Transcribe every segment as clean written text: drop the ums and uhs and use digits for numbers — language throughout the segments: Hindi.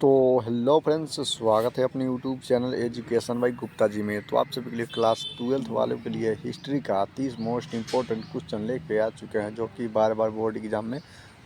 तो हेलो फ्रेंड्स, स्वागत है अपने YouTube channel education by Gupta ji में। तो आप सभी के लिए क्लास 12th वालों के लिए हिस्ट्री का 30 मोस्ट इंपॉर्टेंट क्वेश्चन लेके आ चुके हैं, जो कि बार बार बोर्ड एग्जाम में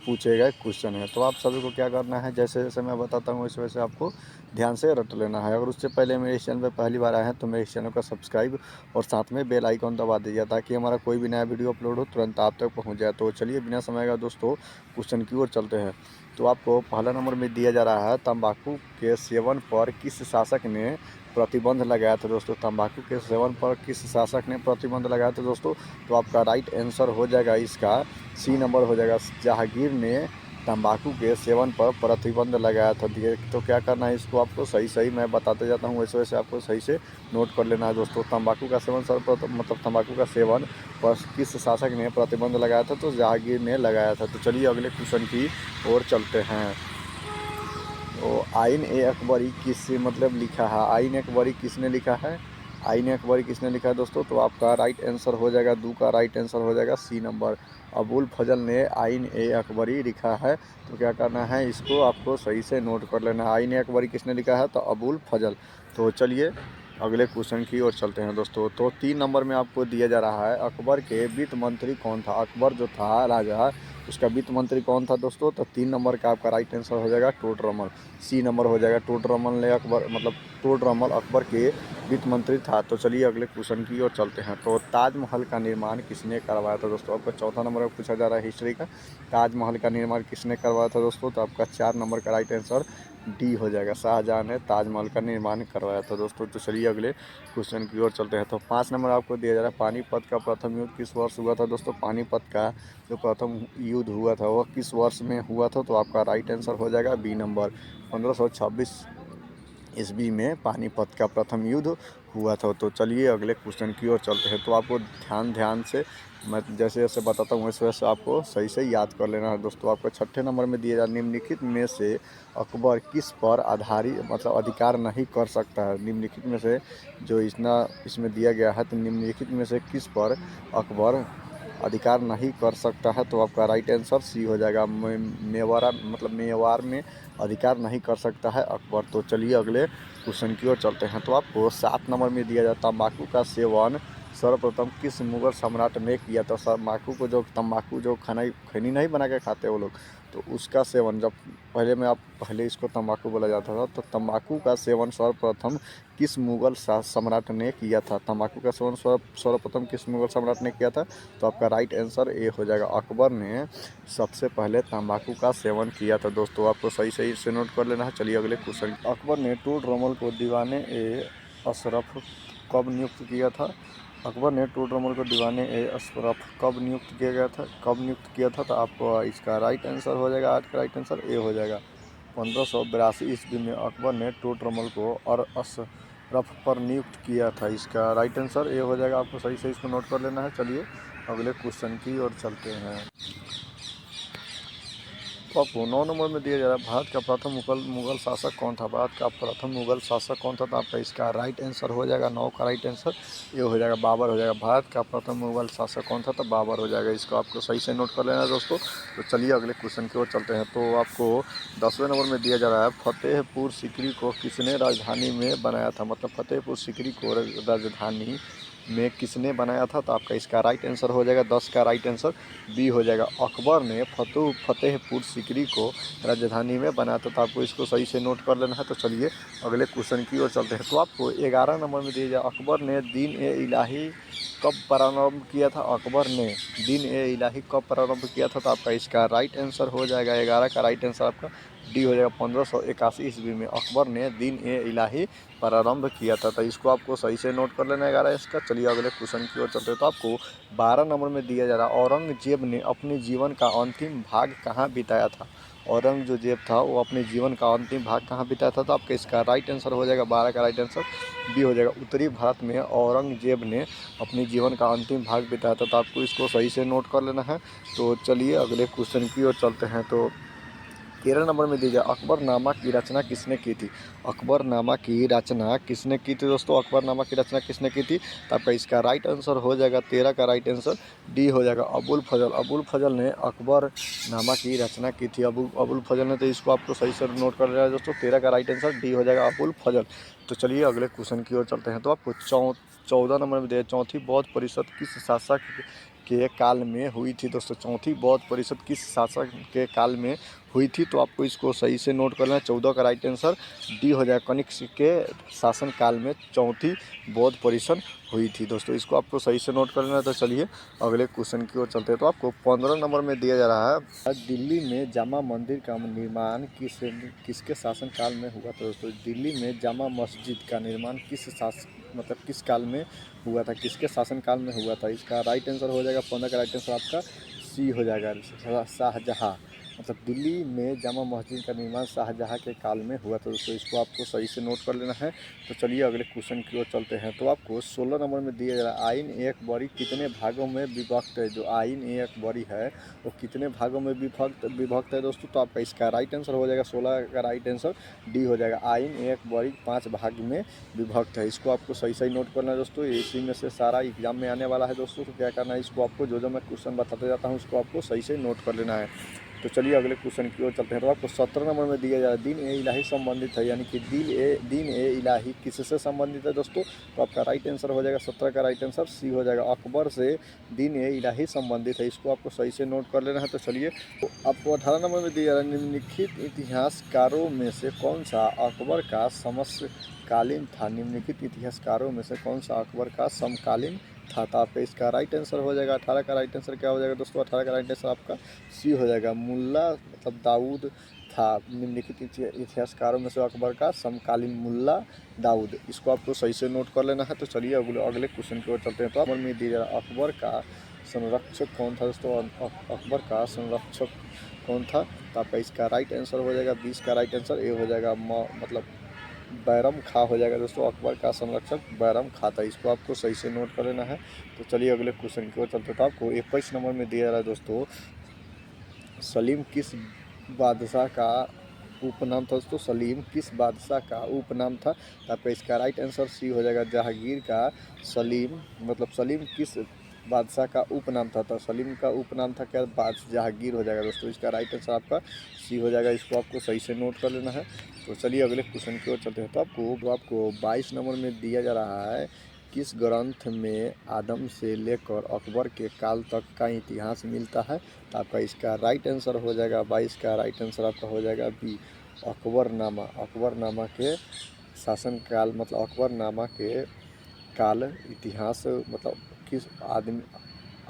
पूछे गए क्वेश्चन है। तो आप सभी को क्या करना है, जैसे जैसे मैं बताता हूँ वैसे वैसे आपको ध्यान से रट लेना है। अगर उससे पहले मेरे इस चैनल पर पहली बार आए हैं तो मेरे इस चैनल का सब्सक्राइब और साथ में बेल आइकॉन दबा दीजिए, ताकि हमारा कोई भी नया वीडियो अपलोड हो तुरंत आप तक पहुँच जाए। तो चलिए बिना समय का दोस्तों क्वेश्चन की ओर चलते हैं। तो आपको पहला नंबर में दिया जा रहा है, तंबाकू के सेवन पर किस शासक ने प्रतिबंध लगाया था दोस्तों। तंबाकू के सेवन पर किस शासक ने प्रतिबंध लगाया था दोस्तों। तो आपका राइट आंसर हो जाएगा इसका सी नंबर हो जाएगा। जहांगीर ने तंबाकू के सेवन पर प्रतिबंध लगाया था। तो क्या करना है, इसको आपको सही सही मैं बताते जाता हूँ, वैसे वैसे आपको सही से नोट कर लेना है दोस्तों। तंबाकू का सेवन मतलब तंबाकू का सेवन पर किस शासक ने प्रतिबंध लगाया था। तो जहांगीर ने लगाया था। तो चलिए अगले क्वेश्चन की ओर चलते हैं। तो आइन ए अकबरी किस मतलब लिखा है, आइन अकबरी किसने लिखा है, आइन अकबरी किसने लिखा है दोस्तों। तो आपका राइट आंसर हो जाएगा, दो का राइट आंसर हो जाएगा सी नंबर। अबुल फजल ने आइन ए अकबरी लिखा है। तो क्या करना है, इसको आपको सही से नोट कर लेना है। आइन ए अकबरी किसने लिखा है, तो अबुल फजल। तो चलिए अगले क्वेश्चन की ओर चलते हैं दोस्तों। तो 3 नंबर में आपको दिया जा रहा है, अकबर के वित्त मंत्री कौन था। अकबर जो था राजा, उसका वित्त मंत्री कौन था दोस्तों। तो 3 नंबर का आपका राइट आंसर हो जाएगा टोडरमल, सी नंबर हो जाएगा। टोडरमल ने अकबर मतलब टोडरमल अकबर के वित्त मंत्री था। तो चलिए अगले क्वेश्चन की ओर चलते हैं। तो ताजमहल का निर्माण किसने करवाया था दोस्तों। आपका चौथा नंबर में पूछा जा रहा है हिस्ट्री का, ताजमहल का निर्माण किसने करवाया था दोस्तों। तो आपका 4 नंबर का राइट आंसर डी हो जाएगा, शाहजहां ने ताजमहल का निर्माण करवाया था दोस्तों। तो चलिए अगले क्वेश्चन की ओर चलते हैं। तो 5 नंबर आपको दिया जा रहा है, पानीपत का प्रथम युद्ध किस वर्ष हुआ था दोस्तों। पानीपत का जो प्रथम युद्ध हुआ था वह किस वर्ष में हुआ था। तो आपका राइट आंसर हो जाएगा बी नंबर, 1526 ईस्वी में पानीपत का प्रथम युद्ध हुआ था। तो चलिए अगले क्वेश्चन की ओर चलते हैं। तो आपको ध्यान से मैं जैसे जैसे बताता हूँ वैसे वैसे आपको सही से याद कर लेना है दोस्तों। आपको छठे नंबर में दिया जाए, निम्नलिखित में से अकबर किस पर आधारित मतलब अधिकार नहीं कर सकता है। निम्नलिखित में से जो इसमें दिया गया है, तो निम्नलिखित में से किस पर अकबर अधिकार नहीं कर सकता है। तो आपका राइट आंसर सी हो जाएगा, मेवाड़ में अधिकार नहीं कर सकता है अकबर। तो चलिए अगले क्वेश्चन की ओर चलते हैं। तो आपको 7 नंबर में दिया जाता है, तंबाकू का सेवन सर्वप्रथम किस मुगल सम्राट ने किया था। तंबाकू जो खैनी नहीं बना के खाते वो लोग, तो उसका सेवन जब पहले इसको तंबाकू बोला जाता था। तो तंबाकू का सेवन सर्वप्रथम किस मुगल सम्राट ने किया था। तंबाकू का सेवन सर्वप्रथम किस मुगल सम्राट ने किया था। तो आपका राइट आंसर ए हो जाएगा, अकबर ने सबसे पहले तंबाकू का सेवन किया था दोस्तों। आपको सही सही से नोट कर लेना है। चलिए अगले क्वेश्चन। अकबर ने टोडरमल को दीवाने ए अशरफ कब नियुक्त किया था। अकबर ने टोडरमल को दीवाने ए अशरफ कब नियुक्त किया था। तो आपको इसका राइट आंसर हो जाएगा, आज का राइट आंसर ए हो जाएगा। 1582 ईस्वी में अकबर ने टोडरमल को और अशरफ पर नियुक्त किया था। इसका राइट आंसर ए हो जाएगा। आपको सही से इसको नोट कर लेना है। चलिए अगले क्वेश्चन की ओर चलते हैं। तो आपको 9 नंबर में दिया जा रहा है, भारत का प्रथम मुगल शासक कौन था। भारत का प्रथम मुगल शासक कौन था। तो आपका इसका राइट आंसर हो जाएगा, 9 का राइट आंसर ये हो जाएगा, बाबर हो जाएगा। भारत का प्रथम मुगल शासक कौन था, तो बाबर हो जाएगा। इसको आपको सही से नोट कर लेना है दोस्तों। तो चलिए अगले क्वेश्चन की ओर चलते हैं। तो आपको 10वें नंबर में दिया जा रहा है, फतेहपुर सीकरी को किसने राजधानी में बनाया था। मतलब फतेहपुर सीकरी को राजधानी में किसने बनाया था। तो आपका इसका राइट आंसर हो जाएगा, 10 का राइट आंसर बी हो जाएगा। अकबर ने फतेहपुर सीकरी को राजधानी में बनाया था। तो आपको इसको सही से नोट कर लेना है। तो चलिए अगले क्वेश्चन की ओर चलते हैं। तो आपको 11 नंबर में दिया जाए, अकबर ने दीन ए इलाही कब प्रारंभ किया था। अकबर ने दीन ए इलाही कब प्रारंभ किया था। तो आपका इसका राइट आंसर हो जाएगा, 11 का राइट आंसर आपका डी हो जाएगा। 1581 ईस्वी में अकबर ने दीन ए इलाही प्रारंभ किया था। तो इसको आपको सही से नोट कर लेना है 11 इसका। चलिए अगले क्वेश्चन की ओर चलते हैं। तो आपको 12 नंबर में दिया जा रहा है, औरंगजेब ने अपने जीवन का अंतिम भाग कहाँ बिताया था। औरंगजेब था वो अपने जीवन का अंतिम भाग कहाँ बिताया था। तो आपका इसका राइट आंसर हो जाएगा, 12 का राइट आंसर बी हो जाएगा। उत्तरी भारत में औरंगजेब ने अपने जीवन का अंतिम भाग बिताया था। तो आपको इसको सही से नोट कर लेना है। तो चलिए अगले क्वेश्चन की ओर चलते हैं। तो 13 नंबर में दी जाए अकबरनामा की रचना किसने की थी। अकबरनामा की रचना किसने की थी दोस्तों, अकबरनामा की रचना किसने की थी। तो आपका इसका राइट आंसर हो जाएगा 13 का राइट आंसर डी हो जाएगा अबुल फजल। अबुल फजल ने अकबरनामा की रचना की थी। अबुल फजल ने, तो इसको आपको सही से नोट कर लेना है दोस्तों। 13 का राइट आंसर डी हो जाएगा अबुल फजल। तो चलिए अगले क्वेश्चन की ओर चलते हैं। तो आपको 14 नंबर में दिया चौथी बौद्ध परिषद किस शासक के काल में हुई थी दोस्तों। चौथी बौद्ध परिषद किस शासक के काल में हुई थी। तो आपको इसको सही से नोट कर लेना। 14 का राइट आंसर डी हो जाएगा कनिष्क के शासन काल में चौथी बौद्ध परिषद हुई थी दोस्तों। इसको आपको सही से नोट कर लेना। तो चलिए अगले क्वेश्चन की ओर चलते हैं। तो आपको 15 नंबर में दिया जा रहा है दिल्ली में जामा मंदिर का निर्माण किसके शासन काल में हुआ था दोस्तों। दिल्ली में जामा मस्जिद का निर्माण किस काल में हुआ था, किसके शासन काल में हुआ था। इसका राइट आंसर हो जाएगा 15 का राइट आंसर आपका सी हो जाएगा शाहजहाँ। मतलब दिल्ली में जामा मस्जिद का निर्माण शाहजहाँ के काल में हुआ था दोस्तों। इसको आपको सही से नोट कर लेना है। तो चलिए अगले क्वेश्चन की ओर चलते हैं। तो आपको 16 नंबर में दिया जा रहा है आइन एक बरी कितने भागों में विभक्त है। जो आइन एक बरी है वो कितने भागों में विभक्त है दोस्तों। तो आपका इसका राइट आंसर हो जाएगा 16 का राइट आंसर डी हो जाएगा आइन एक बरी 5 भाग में विभक्त है। इसको आपको सही सही नोट करना है दोस्तों। इसी में से सारा एग्जाम में आने वाला है दोस्तों। तो क्या करना है, इसको आपको जो मैं क्वेश्चन बताते जाता हूँ उसको आपको सही से नोट कर लेना है। तो चलिए अगले क्वेश्चन की ओर चलते हैं। तो आपको 17 नंबर में दिया जा रहा है दिन ए इलाही संबंधित है, यानी कि दिन ए इलाही किससे संबंधित है दोस्तों। तो आपका राइट आंसर हो जाएगा 17 का राइट आंसर सी हो जाएगा अकबर से दिन ए इलाही संबंधित है। इसको आपको सही से नोट कर लेना है। तो चलिए तो आपको 18 नंबर में दिया जा रहा है निम्नलिखित इतिहासकारों में से कौन सा अकबर का समकालीन था। निम्नलिखित इतिहासकारों में से कौन सा अकबर का समकालीन था। तो आपका इसका राइट आंसर हो जाएगा 18 का राइट आंसर क्या हो जाएगा दोस्तों। 18 का राइट आंसर आपका सी हो जाएगा मुल्ला मतलब दाऊद था। निम्नलिखित इतिहासकारों में से अकबर का समकालीन मुल्ला दाऊद। इसको आपको सही से नोट कर लेना है। तो चलिए अगले क्वेश्चन की ओर चलते हैं। तो अकबर में दिया अकबर का संरक्षक कौन था दोस्तों। अकबर का संरक्षक कौन था। तो आपका इसका राइट आंसर हो जाएगा 20 का राइट आंसर ए हो जाएगा मतलब बैरम खां हो जाएगा दोस्तों। अकबर का संरक्षक बैरम खां था। इसको आपको सही से नोट कर लेना है। तो चलिए अगले क्वेश्चन की ओर चलते हैं। तो आपको 21 नंबर में दिया जा रहा है दोस्तों सलीम किस बादशाह का उपनाम था दोस्तों। सलीम किस बादशाह का उपनाम था। तो आपका इसका राइट आंसर सी हो जाएगा जहांगीर का सलीम मतलब सलीम किस बादशाह का उपनाम था। तो सलीम का उपनाम था क्या जहांगीर हो जाएगा दोस्तों। इसका राइट आंसर आपका सी हो जाएगा। इसको आपको सही से नोट कर लेना है। तो चलिए अगले क्वेश्चन की ओर चलते हैं। तो आपको 22 नंबर में दिया जा रहा है किस ग्रंथ में आदम से लेकर अकबर के काल तक का इतिहास मिलता है। तो आपका इसका राइट आंसर हो जाएगा 22 का राइट आंसर आपका हो जाएगा बी अकबरनामा। अकबरनामा के शासन काल मतलब अकबरनामा के काल इतिहास मतलब किस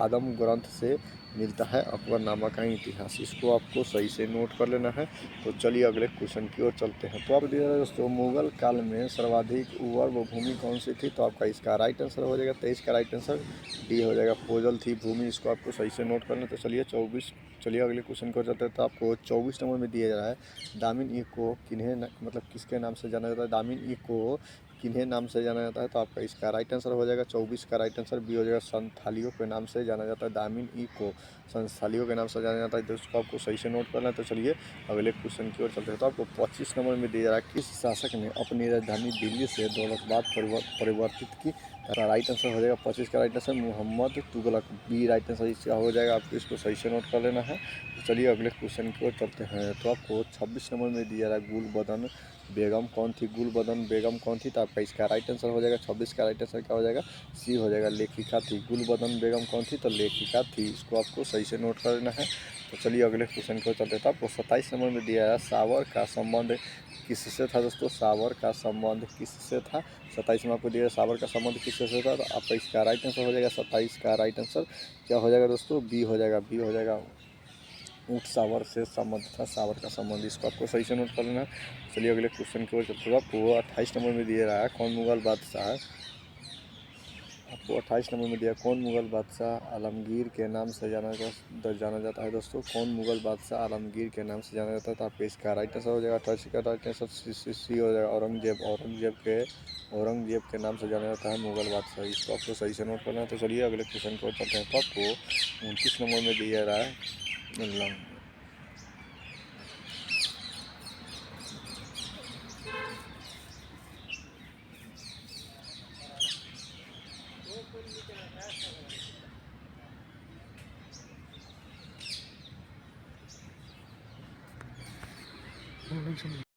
आदम ग्रंथ से मिलता है अकबरनामा का इतिहास। इसको आपको सही से नोट कर लेना है। तो चलिए अगले क्वेश्चन की ओर चलते हैं। तो आप दिया दोस्तों मुगल काल में सर्वाधिक उर्वर भूमि कौन सी थी। तो आपका इसका राइट आंसर हो जाएगा 23 का राइट आंसर डी हो जाएगा पोजल थी भूमि। इसको आपको सही से नोट करना। तो चलिए अगले क्वेश्चन की ओर चलते हैं। तो आपको 24 नंबर में दिया जा रहा है दामिन ई को किन्हें मतलब किसके नाम से जाना जाता है। दामिन ई को किन्हें नाम से जाना जाता है। तो आपका इसका राइट आंसर हो जाएगा 24 का राइट आंसर बी हो जाएगा संथालियों के नाम से जाना जाता है। दामिन ई को संथालियों के नाम से जाना जाता है। तो इसको आपको सही से नोट करना है। तो चलिए अगले क्वेश्चन की ओर चलते हैं। तो आपको 25 नंबर में दिया जा रहा है किस शासक ने अपनी राजधानी दिल्ली से दौलताबाद परिवर्तित की। राइट आंसर हो जाएगा 25 का right answer Mohammad Tughlaq B right answer इसका हो जाएगा। आपको इसको सही से नोट कर लेना है। तो चलिए अगले क्वेश्चन की ओर चलते हैं। तो आपको 26 नंबर में दिया जा रहा है गुलबदन बेगम कौन थी। गुलबदन बेगम कौन थी। तो आपका इसका राइट आंसर हो जाएगा 26 का राइट आंसर क्या हो जाएगा सी हो जाएगा लेखिका थी। गुलबदन बेगम कौन थी तो लेखिका थी। इसको आपको सही से नोट कर लेना है। तो चलिए अगले क्वेश्चन को चलते हैं। तो आपको 27 नंबर में दिया है सावर का संबंध किससे था दोस्तों। सावर का संबंध किससे था। 27 में आपको दिया सावर का संबंध किससे था। तो आपका इसका राइट आंसर हो जाएगा 27 का राइट आंसर क्या हो जाएगा दोस्तों बी हो जाएगा ऊँट सावर से संबंध था। सावर का संबंध इसको आपको सही से नोट कर लेना है। चलिए अगले क्वेश्चन की ओर चलते हैं। आपको 28 नंबर में दिया रहा है कौन मुगल बादशाह है। आपको 28 नंबर में दिया कौन मुगल बादशाह आलमगीर के नाम से जाना जाता है दोस्तों। कौन मुगल बादशाह आलमगीर के नाम से जाना जाता है। तो आपका इसका राइट आंसर हो जाएगा 28 का राइट आंसर सी हो जाएगा औरंगजेब के नाम से जाना जाता है मुगल बादशाह। इसको आपको सही से नोट करना है। तो चलिए अगले क्वेश्चन को चलते हैं। तो आपको 29 नंबर में दिया रहा है टेंशन